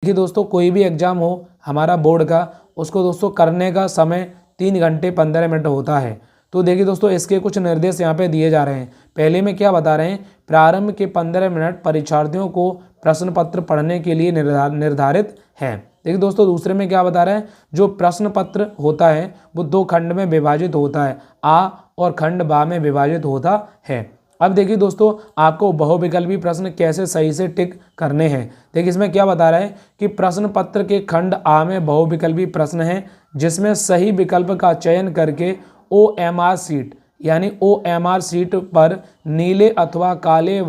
देखिए दोस्तों, कोई भी एग्जाम हो हमारा बोर्ड का, उसको दोस्तों करने का समय 3 घंटे 15 मिनट होता है। तो देखिए दोस्तों, इसके कुछ निर्देश यहाँ पे दिए जा रहे हैं। पहले में क्या बता रहे हैं, प्रारंभ के 15 मिनट परीक्षार्थियों को प्रश्न पत्र पढ़ने के लिए निर्धारित है। देखिए दोस्तों, दूसरे में क्या बता रहे हैं, जो प्रश्न पत्र होता है वो 2 खंड में विभाजित होता है, आ और खंड बा में विभाजित होता है। अब देखिए दोस्तों, आपको बहुविकल्पी प्रश्न कैसे सही से टिक करने हैं। देखिए इसमें क्या बता रहा है कि प्रश्न पत्र के खंड आ में बहुविकल्पी प्रश्न है, जिसमें सही विकल्प का चयन करके OMR सीट यानी OMR सीट पर नीले अथवा काले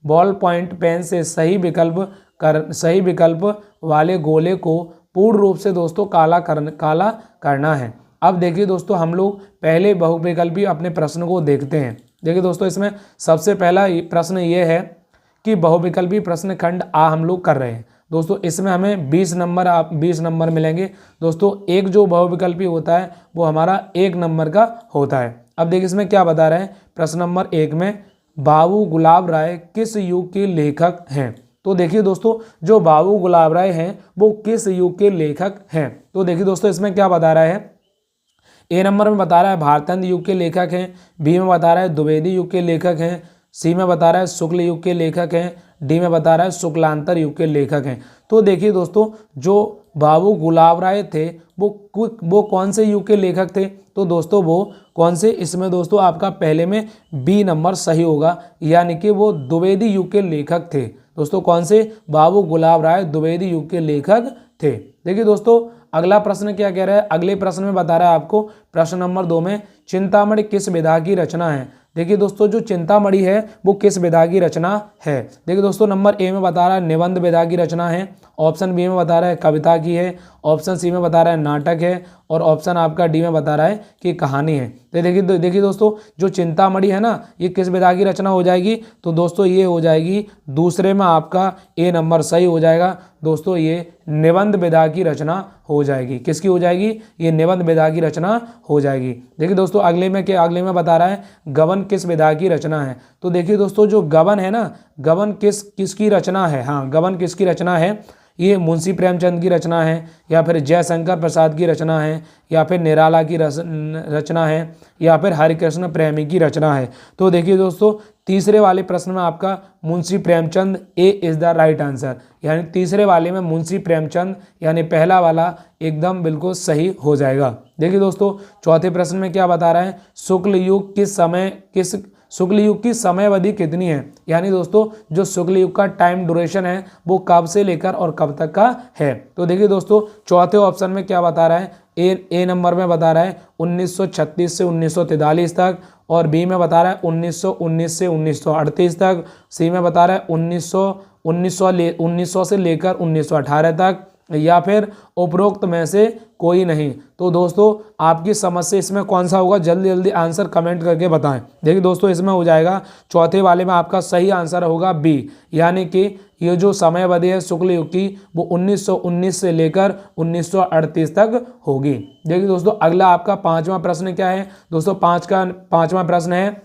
बॉल पॉइंट पेन से सही विकल्प वाले गोले को पूर्ण रूप से दोस्तों काला करना है। अब देखिए दोस्तों, हम लोग पहले बहुविकल्पी अपने प्रश्न को देखते हैं। देखिए दोस्तों, इसमें सबसे पहला प्रश्न ये है कि बहुविकल्पी प्रश्न खंड आ हम लोग कर रहे हैं। दोस्तों इसमें हमें 20 नंबर मिलेंगे। दोस्तों एक जो बहुविकल्पी होता है वो हमारा 1 नंबर का होता है। अब देखिए इसमें क्या बता रहे हैं, प्रश्न नंबर 1 में बाबू गुलाब राय किस युग के लेखक हैं। तो देखिए दोस्तों, जो बाबू गुलाब राय हैं वो किस युग के लेखक हैं। तो देखिए दोस्तों, इसमें क्या बता रहा है, ए नंबर में बता रहा है भारतेंद्र युग के लेखक हैं, बी में बता रहा है द्विवेदी युग के लेखक हैं, सी में बता रहा है शुक्ल युग के लेखक हैं, डी में बता रहा है शुक्लांतर युग के लेखक हैं। तो देखिए दोस्तों, जो बाबू गुलाब राय थे वो कौन से युग के लेखक थे। तो दोस्तों वो कौन से, इसमें दोस्तों आपका पहले में बी नंबर सही होगा, यानी कि वो द्विवेदी युग के लेखक थे। दोस्तों कौन से, बाबू गुलाब राय द्विवेदी युग के लेखक थे। देखिए दोस्तों, अगला प्रश्न क्या कह रहा है, अगले प्रश्न में बता रहा है आपको, प्रश्न नंबर 2 में चिंतामणि किस विधा की रचना है। देखिए दोस्तों, जो चिंतामणि है वो किस विधा की रचना है। देखिए दोस्तों, नंबर ए में बता रहा है निबंध विधा की रचना है, ऑप्शन बी में बता रहा है कविता की है, ऑप्शन सी में बता रहा है नाटक है, और ऑप्शन आपका डी में बता रहा है कि कहानी है। तो देखिए दोस्तों, जो चिंतामणि है ना, ये किस विधा की रचना हो जाएगी। तो दोस्तों ये हो जाएगी, दूसरे में आपका ए नंबर सही हो जाएगा। दोस्तों ये निबंध विधा की रचना हो जाएगी। किसकी हो जाएगी, ये निबंध विधा की रचना हो जाएगी। देखिए दोस्तों, अगले में बता रहा है गबन किस विधा की रचना है। तो देखिए दोस्तों, जो गबन है ना, गबन किसकी रचना है, हाँ गबन किसकी रचना है, ये मुंशी प्रेमचंद की रचना है, या फिर जयशंकर प्रसाद की रचना है, या फिर निराला की रचना है, या फिर हरिकृष्ण प्रेमी की रचना है। तो देखिए दोस्तों, तीसरे वाले प्रश्न में आपका मुंशी प्रेमचंद, ए इज द राइट आंसर, यानी तीसरे वाले में मुंशी प्रेमचंद यानी पहला वाला एकदम बिल्कुल सही हो जाएगा। देखिए दोस्तों, चौथे प्रश्न में क्या बता रहा है, शुक्ल युग की समयावधि कितनी है। यानी दोस्तों, जो शुक्ल युग का टाइम ड्यूरेशन है वो कब से लेकर और कब तक का है। तो देखिए दोस्तों, चौथे ऑप्शन में क्या बता रहा है, ए नंबर में बता रहा है 1936 से 1943 तक, और बी में बता रहा है 1919 से 1938 तक, सी में बता रहा है 1900 से लेकर 1918 तक, या फिर उपरोक्त में से कोई नहीं। तो दोस्तों आपकी समझ से इसमें कौन सा होगा, जल्दी जल्दी आंसर कमेंट करके बताएं। देखिए दोस्तों, इसमें हो जाएगा चौथे वाले में आपका सही आंसर होगा बी, यानी कि ये जो समयावधि है शुक्ल युग की वो 1919 से लेकर 1938 तक होगी। देखिए दोस्तों, अगला आपका 5वां प्रश्न क्या है। दोस्तों 5वां प्रश्न है,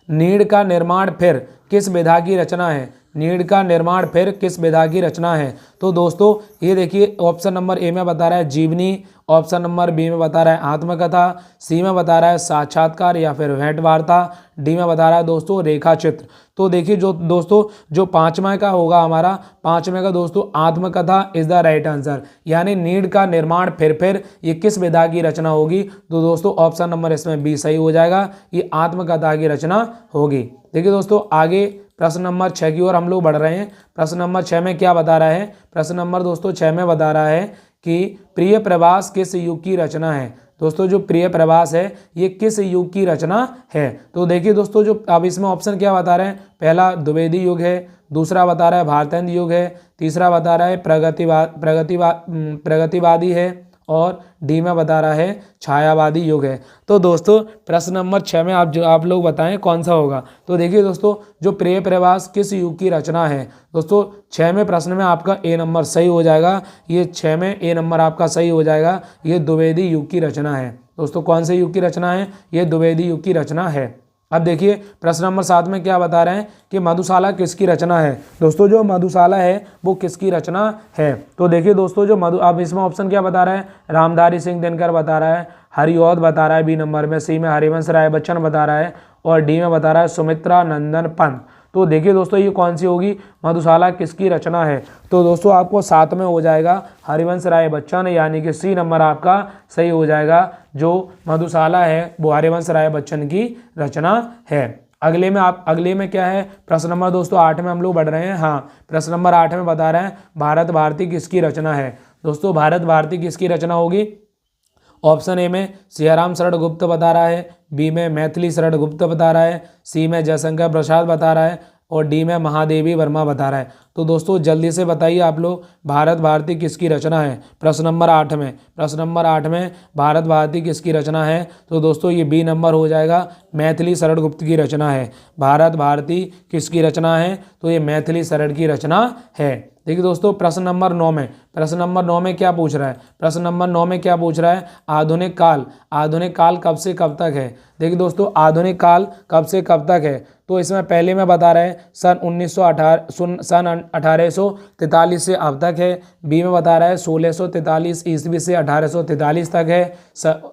नीड़ का निर्माण फिर किस विधा की रचना है। नीड़ का निर्माण फिर किस विधा की रचना है। तो दोस्तों ये देखिए, ऑप्शन नंबर ए में बता रहा है जीवनी, ऑप्शन नंबर बी में बता रहा है आत्मकथा, सी में बता रहा है साक्षात्कार या फिर भेंट वार्ता, डी में बता रहा है दोस्तों रेखा चित्र। तो देखिए जो दोस्तों, जो 5वां का होगा हमारा, 5वें का दोस्तों आत्मकथा इज द राइट आंसर, यानी नीड़ का निर्माण फिर ये किस विधा की रचना होगी। तो दोस्तों ऑप्शन नंबर इसमें बी सही हो जाएगा, ये आत्मकथा की रचना होगी। देखिए दोस्तों, आगे प्रश्न नंबर 6 की ओर हम लोग बढ़ रहे हैं। प्रश्न नंबर 6 में क्या बता रहा है, प्रश्न नंबर दोस्तों 6 में बता रहा है कि प्रिय प्रवास किस युग की रचना है। दोस्तों जो प्रिय प्रवास है ये किस युग की रचना है। तो देखिए दोस्तों, जो अब इसमें ऑप्शन क्या बता रहे हैं, पहला द्विवेदी युग है, दूसरा बता रहा है भारतेंद्र युग है, तीसरा बता रहा है प्रगतिवादी है, और डी में बता रहा है छायावादी युग है। तो दोस्तों प्रश्न नंबर 6 में आप लोग बताएं कौन सा होगा। तो देखिए दोस्तों, जो प्रिय प्रवास किस युग की रचना है। दोस्तों 6 में प्रश्न में आपका ए नंबर सही हो जाएगा, ये 6 में ए नंबर आपका सही हो जाएगा, ये द्विवेदी युग की रचना है। दोस्तों कौन से युग की रचना है, ये द्विवेदी युग की रचना है। अब देखिए प्रश्न नंबर 7 में क्या बता रहे हैं कि मधुशाला किसकी रचना है। दोस्तों जो मधुशाला है वो किसकी रचना है। तो देखिए दोस्तों जो अब इसमें ऑप्शन क्या बता रहा है, रामधारी सिंह दिनकर बता रहा है, हरिऔध बता रहा है बी नंबर में, सी में हरिवंश राय बच्चन बता रहा है और डी में बता रहा है सुमित्रा नंदन पंत। तो देखिए दोस्तों ये कौन सी होगी, मधुशाला किसकी रचना है। तो दोस्तों आपको 7 में हो जाएगा हरिवंश राय बच्चन, यानी कि सी नंबर आपका सही हो जाएगा। जो मधुशाला है वो हरिवंश राय बच्चन की रचना है। अगले में क्या है, प्रश्न नंबर दोस्तों 8 में हम लोग बढ़ रहे हैं। हाँ, प्रश्न नंबर 8 में बता रहे हैं भारत भारती किसकी रचना है। दोस्तों भारत भारती किसकी रचना होगी। ऑप्शन ए में सियाराम शरण गुप्त बता रहा है, बी में मैथिली शरण गुप्त बता रहा है, सी में जयशंकर प्रसाद बता रहा है और डी में महादेवी वर्मा बता रहा है। तो दोस्तों जल्दी से बताइए आप लोग भारत भारती किसकी रचना है। प्रश्न नंबर 8 में भारत भारती किसकी रचना है। तो दोस्तों ये बी नंबर हो जाएगा, मैथिली शरण गुप्त की रचना है। भारत भारती किसकी रचना है, तो ये मैथिली शरण की रचना है। देखिए दोस्तों प्रश्न नंबर 9 में क्या पूछ रहा है। प्रश्न नंबर 9 में क्या पूछ रहा है, आधुनिक काल कब से कब तक है। देखिए दोस्तों आधुनिक काल कब से कब तक है। तो इसमें पहले में बता रहे हैं सन 1843 से अब तक है, बी में बता रहा है 1643 ईस्वी से 1843 तक है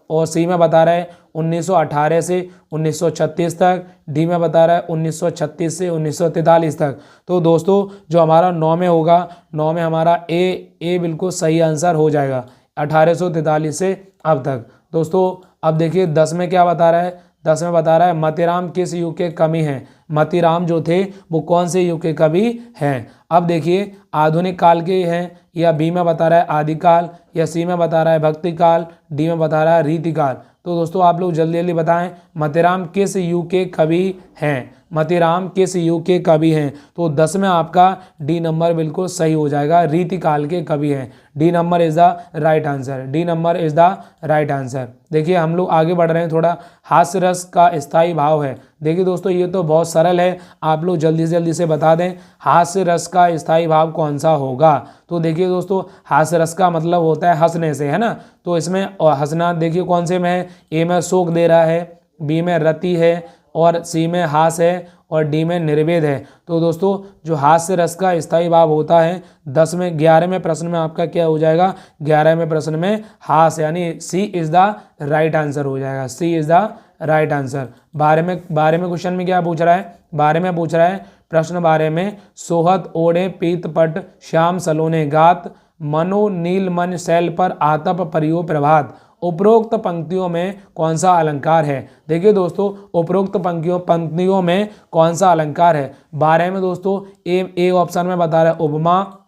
और सी में बता रहा है 1918 से 1936 तक, डी में बता रहा है 1936 से 1943 तक। तो दोस्तों जो हमारा 9 में होगा, 9 में हमारा ए बिल्कुल सही आंसर हो जाएगा, 1843 से अब तक। दोस्तों अब देखिए 10 में क्या बता रहा है, 10 में बता रहा है मतीराम किस युग के कवि हैं। मतीराम जो थे वो कौन से युग के कवि हैं। अब देखिए आधुनिक काल के हैं, या बी में बता रहा है आदिकाल, या सी में बता रहा है भक्ति काल, डी में बता रहा है रीतिकाल। तो दोस्तों आप लोग जल्दी जल्दी बताएं मतीराम किस युग के कवि हैं, मतीराम किस युग के कवि हैं। तो 10 में आपका डी नंबर बिल्कुल सही हो जाएगा, रीतिकाल के कवि हैं। D number is the right answer, D number is the right answer. देखिए हम लोग आगे बढ़ रहे हैं, थोड़ा हास्य रस का स्थायी भाव है। देखिए दोस्तों ये तो बहुत सरल है, आप लोग जल्दी से जल्दी से बता दें हास्य रस का स्थायी भाव कौन सा होगा। तो देखिए दोस्तों हास्य रस का मतलब होता है हंसने से, है ना। तो इसमें हंसना देखिए कौन से में है, ए में शोक दे रहा है, बी में रति है और सी में हास है और डी में निर्वेद है। तो दोस्तों जो हास्य रस का स्थायी भाव होता है 11वें प्रश्न में आपका क्या हो जाएगा, 11वें प्रश्न में हास, यानी C is the right answer हो जाएगा, C is the right answer. 12वें क्वेश्चन में क्या पूछ रहा है, 12 में पूछ रहा है प्रश्न 12 में सोहत ओढ़े पीत पट श्याम सलोने गात मनो नील मन शैल पर आतप परियो प्रभात। उपरोक्त पंक्तियों में कौन सा अलंकार है। देखिए दोस्तों उपरोक्त पंक्तियों में कौन सा अलंकार है। 12 में दोस्तों ए ऑप्शन में बता रहा है उपमा,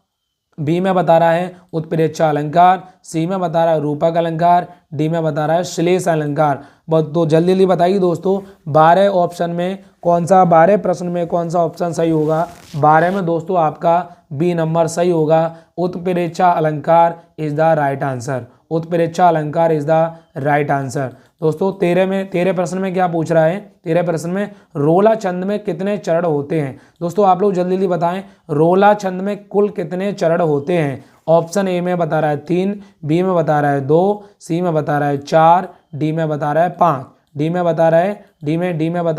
बी में बता रहा है उत्प्रेक्षा अलंकार, सी में बता रहा है रूपक अलंकार, डी में बता रहा है श्लेष अलंकार। तो जल्दी जल्दी बताइए दोस्तों 12 ऑप्शन में कौन सा, 12 प्रश्न में कौन सा ऑप्शन सही होगा। 12 में दोस्तों आपका बी नंबर सही होगा, उत्प्रेक्षा अलंकार इज द राइट आंसर, उत्प्रेक्षा अलंकार इज द राइट आंसर। दोस्तों 13 प्रश्न में क्या पूछ रहा है, 13 प्रश्न में रोला छंद में कितने चरण होते हैं। दोस्तों आप लोग जल्दी जल्दी बताएं रोला छंद में कुल कितने चरण होते हैं। ऑप्शन ए में बता रहा है 3, बी में बता रहा है 2, सी में बता रहा है 4, डी में बता रहा है 5, डी में बता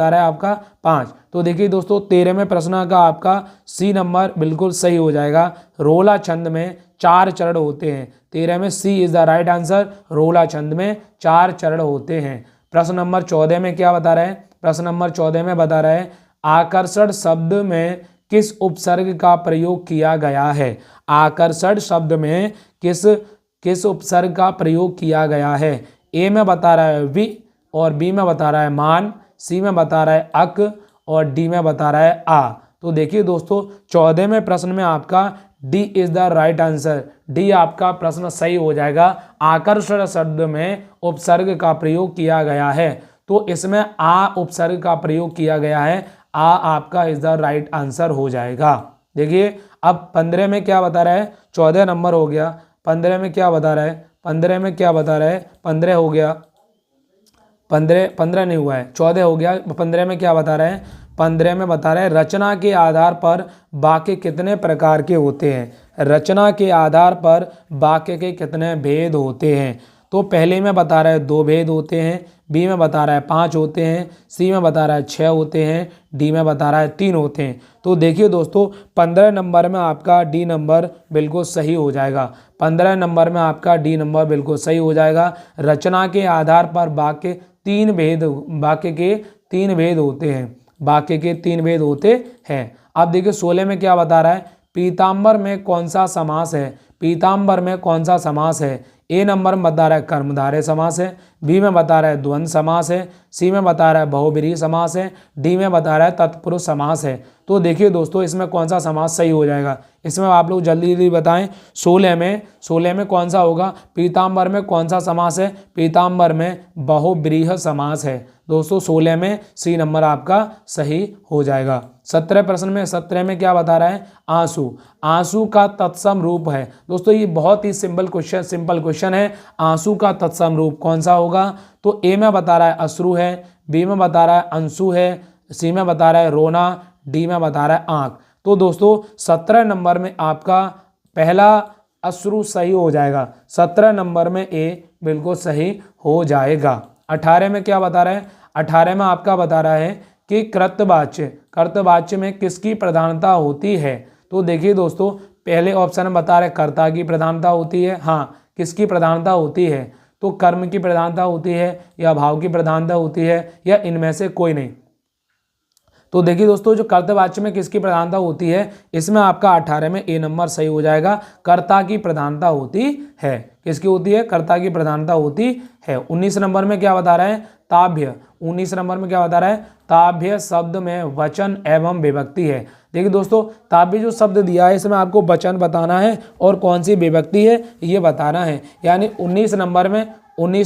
रहा है आपका 5। तो देखिए दोस्तों 13वें प्रश्न का आपका सी नंबर बिल्कुल सही हो जाएगा, रोला छंद में 4 चरण होते हैं। 13 में सी इज द राइट आंसर, रोला छंद में 4 चरण होते हैं। प्रश्न नंबर 14 में क्या बता रहा है, प्रश्न नंबर 14 में बता रहा है आकर्षण शब्द में किस उपसर्ग का प्रयोग किया गया है। आकर्षण शब्द में किस उपसर्ग का प्रयोग किया गया है। ए में बता रहा है वि और बी में बता रहा है मान, सी में बता रहा है अक और डी में बता रहा है आ। तो देखिए दोस्तों 14वें प्रश्न में आपका D is the right answer, D आपका प्रश्न सही हो जाएगा। आकर्षण शब्द में उपसर्ग का प्रयोग किया गया है, तो इसमें आ उपसर्ग का प्रयोग किया गया है, आ आपका इज द राइट आंसर हो जाएगा। देखिए अब 15 में क्या बता रहा है, 14 नंबर हो गया। 15 में क्या बता रहा है, 15 में क्या बता रहा है, 15 हो गया, 15 नहीं हुआ है, 14 हो गया। 15 में क्या बता रहा है, 15 में बता रहा है रचना के आधार पर वाक्य कितने प्रकार के होते हैं। रचना के आधार पर वाक्य के कितने भेद होते हैं। तो पहले में बता रहा है 2 भेद होते हैं, बी में बता रहा है 5 होते हैं, सी में बता रहा है 6 होते हैं, डी में बता रहा है 3 होते हैं। तो देखिए दोस्तों 15 नंबर में आपका डी नंबर बिल्कुल सही हो जाएगा। 15 नंबर में आपका डी नंबर बिल्कुल सही हो जाएगा। रचना के आधार पर वाक्य के 3 भेद होते हैं। वाक्य के 3 भेद होते हैं। अब देखिए 16 में क्या बता रहा है, पीताम्बर में कौन सा समास है। पीताम्बर में कौन सा समास है। ए नंबर में बता रहा है कर्मधारय समास है, बी में बता रहा है द्वंद्व समास है, सी में बता रहा है बहुब्रीहि समास है, डी में बता रहा है तत्पुरुष समास है। तो देखिए दोस्तों इसमें कौन सा समास सही हो जाएगा, इसमें आप लोग जल्दी जल्दी बताएं। 16 में कौन सा होगा, पीताम्बर में कौन सा समास है। पीताम्बर में बहुब्रीहि समास है दोस्तों। 16 में सी नंबर आपका सही हो जाएगा। 17 में क्या बता रहा है, आंसू। आंसू का तत्सम रूप है दोस्तों, ये बहुत ही सिंपल क्वेश्चन है। आंसू का तत्सम रूप कौन सा होगा। तो ए में बता रहा है अश्रु है, बी में बता रहा है अंशु है, सी में बता रहा है रोना, डी में बता रहा है आंख। तो दोस्तों 17 नंबर में आपका पहला अश्रु सही हो जाएगा। 17 नंबर में ए बिल्कुल सही हो जाएगा। 18 में क्या बता रहा है, 18 में आपका बता रहा है कि कर्तवाच्य में किसकी प्रधानता होती है। तो देखिए दोस्तों पहले ऑप्शन में बता रहे कर्ता की प्रधानता होती है। हाँ, किसकी प्रधानता होती है, तो कर्म की प्रधानता होती है या भाव की प्रधानता होती है या इनमें से कोई नहीं। तो देखिए दोस्तों जो कर्तवाच्य में किसकी प्रधानता होती है, इसमें आपका 18 में ए नंबर सही हो जाएगा। कर्ता की प्रधानता होती है। किसकी होती है, कर्ता की प्रधानता होती है। 19 नंबर में क्या बता रहा है, ताभ्य। 19 नंबर में क्या बता रहा है, ताभ्य शब्द में वचन एवं विभक्ति है। देखिए दोस्तों ताभ्य जो शब्द दिया है इसमें आपको वचन बताना है और कौन सी विभक्ति है ये बताना है। यानी 19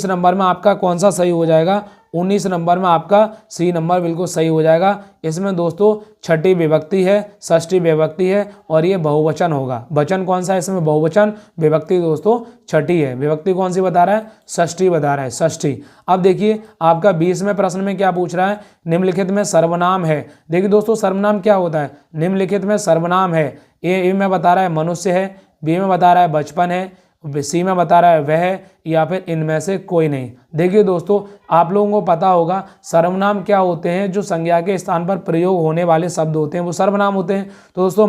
नंबर में आपका कौन सा सही हो जाएगा, 19 नंबर में आपका सी नंबर बिल्कुल सही हो जाएगा। इसमें दोस्तों छठी विभक्ति है, षष्ठी विभक्ति है और ये बहुवचन होगा। वचन कौन सा है इसमें, बहुवचन। विभक्ति दोस्तों छठी है। विभक्ति कौन सी बता रहा है, षष्ठी बता रहा है, षष्ठी। अब देखिए आपका 20वें प्रश्न में क्या पूछ रहा है, निम्नलिखित में सर्वनाम है। देखिए दोस्तों सर्वनाम क्या होता है, निम्नलिखित में सर्वनाम है। ए में बता रहा है मनुष्य है, बी में बता रहा है बचपन है, सी में बता रहा है वह, या फिर इनमें से कोई नहीं। देखिए दोस्तों आप लोगों को पता होगा सर्वनाम क्या होते हैं, जो संज्ञा के स्थान पर प्रयोग होने वाले शब्द होते हैं वो सर्वनाम होते हैं। तो दोस्तों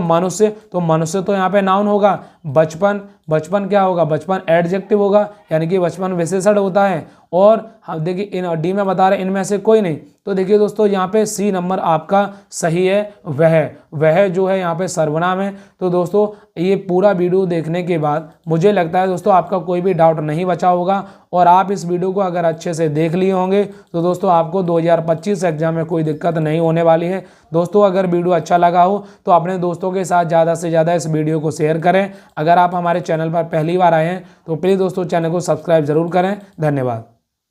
मनुष्य तो यहाँ पे नाउन होगा। बचपन क्या होगा, बचपन एडजेक्टिव होगा, यानी कि बचपन विशेषण होता है। और हम देखिए इन डी में बता रहे हैं इनमें से कोई नहीं। तो देखिए दोस्तों यहाँ पे सी नंबर आपका सही है, वह जो है यहाँ पे सर्वनाम है। तो दोस्तों ये पूरा वीडियो देखने के बाद मुझे लगता है दोस्तों आपका कोई भी डाउट नहीं बचा होगा और आप इस वीडियो को अगर अच्छे से देख लिए होंगे तो दोस्तों आपको 2025 एग्जाम में कोई दिक्कत नहीं होने वाली है। दोस्तों अगर वीडियो अच्छा लगा हो तो अपने दोस्तों के साथ ज़्यादा से ज़्यादा इस वीडियो को शेयर करें। अगर आप हमारे चैनल पर पहली बार आए हैं तो प्लीज़ दोस्तों चैनल को सब्सक्राइब जरूर करें। धन्यवाद।